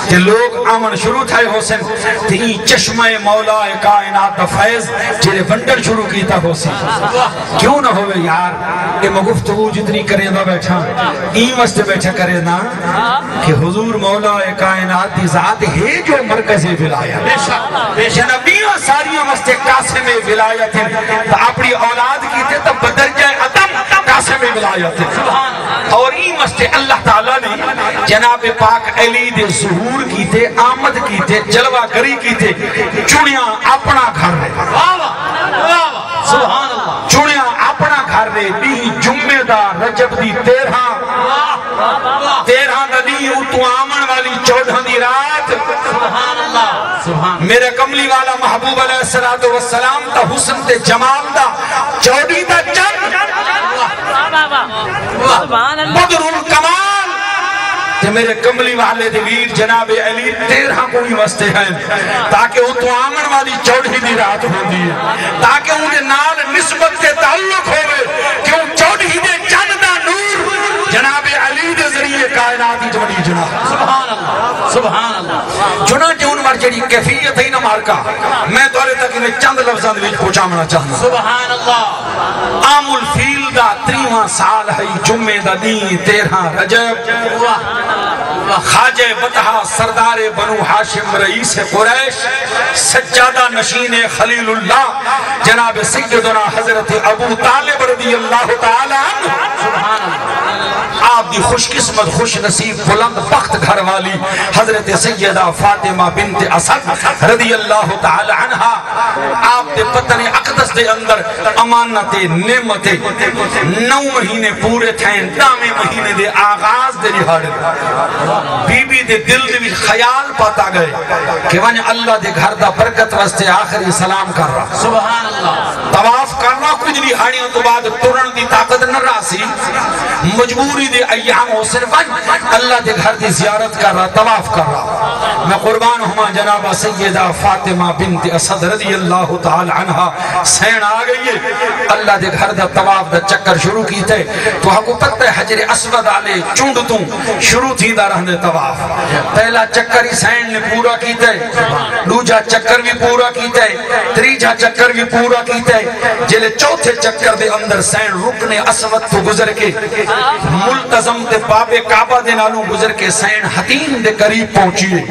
کہ لوگ آمن شروع تھائے حسن کہ ای چشمہ مولا کائنات فیض جنہیں بنڈر شروع کیتا حسن کیوں نہ ہوئے یار یہ مگفتگو جتنی کریں دا بیٹھا ای واسطے بیٹھا کرے نا کہ حضور مولا کائنات دی ذات ہے جو مرکز ولایت جنبیوں ساریوں واسطے قاسم ولایت ہے تو اپنی اولاد کی تے تو بدرجہ عدم قاسم ولایت ہے اور ای واسطے اللہ تعالیٰ نے جناب پاک علی دے ظہور کی تے آمد کی تے جلوہ گری کی تے چڑیاں اپنا گھر رہے سبحان اللہ چڑیاں اپنا گھر رہے بھی جمعہ دا رجب دی 13 دا دی اتو آمن والی 14 دی رات سبحان اللہ میرے کملی والا محبوب علیہ السلام تا حسن تے جمال دا 14 دا چند بدر الکمال کہ میرے کملی والے دیویر جناب علی 13 کوئی وستے ہیں تاکہ وہ تو آمن والی 14 دی رات ہوں دی تاکہ انہیں نال نسبت کے تعلق ہوئے کہ وہ 14 دے جنہ نور جناب علی دے ذریعے کائناتی جوڑی جناب سبحان اللہ سبحان اللہ چنانچہ ان مر جڑی کیفیت ہی نہ مارکا میں دورے تک انہیں چند لفظاں دے پہنچا منا چاہنا سبحان اللہ عام الفیل دا 30واں سال ہے جمعہ دا دین 13 رجب خواجہ بطحہ سردار بنو ہاشم رئیس قریش سجادہ نشین خلیل اللہ جناب سیدنا حضرت ابو طالب رضی اللہ تعالی عنہ آپ دی خوش قسمت خوش نصیب بلند بخت گھر والی حضرت سیدہ فاطمہ بنت اسد رضی اللہ تعالی عنہ آپ دے پتن اقدس دے اندر امانت نعمت 9 مہینے پورے تھیں 10ویں مہینے دے آغاز دے رہاڑے بی بی دے دل دے بھی خیال پاتا گئے کہ ونہ اللہ دے گھر دا برکت واسطے آخری سلام کر رہا سبحان اللہ طواف کرنا کچھ بھی ہاڑیوں تو بعد ترن دی طاقت نہ راسی مجبوری دے ایام ہو صرف اللہ دے گھر دی زیارت کر رہا طواف کر رہا میں قربان ہما جناب سیدہ فاطمہ بنت اسد رضی اللہ تعالی عنہ سین آ گئی ہے اللہ دے گھر دا طواف دا چکر شروع کی تھے تو ہاں کو پتہ ہے حجر اسود آلے چونڈ توں شروع تھی دا رہنے طواف پہلا چکر ہی سین نے پورا کی تھے دوجا چکر بھی پورا کی تھے تریجا چکر بھی پورا کی تھے جلے چوتھے چکر دے اندر سین رکن اسود تو گزر کے ملتظم دے باب کعبہ دے نالوں گزر کے سین حتیم دے قریب پہنچیے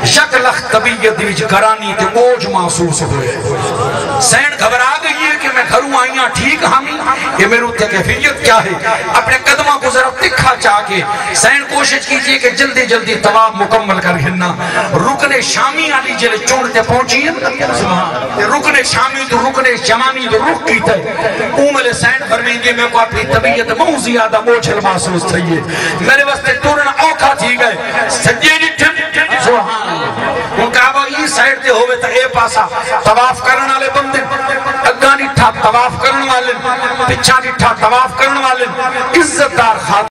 شکل طبیعت دیوچ گرانی تے بوجھ محسوس ہوئے سین گھبرا گئی ہے کہ میں گھروں آئیاں ٹھیک ہمیں یہ میرے اتنے کیفیت کیا ہے اپنے قدمہ کو ذرا تکھا چاہ کے سین کوشش کیجئے کہ جلدی جلدی طواف مکمل کر گھننا رکن شامی آلی جلے چونڈتے پہنچی ہے رکن شامی تو رکن شمانی تو رک کی تھے اومل سین فرمینگے میں کو اپنی طبیعت بہت زیادہ بوجھل محسوس تھئی ہے میرے واسطے ٹورنا اوکھا تھی گئے سجے جی ٹھپ سبحان اللہ وہ کعبہ یہ سائڈ دے ہوئے تھا اے پاسا طواف کرنے والے بندے اگانی ٹھا طواف کرنے والے پچھا ٹھا طواف کرنے والے عزت دار خاتم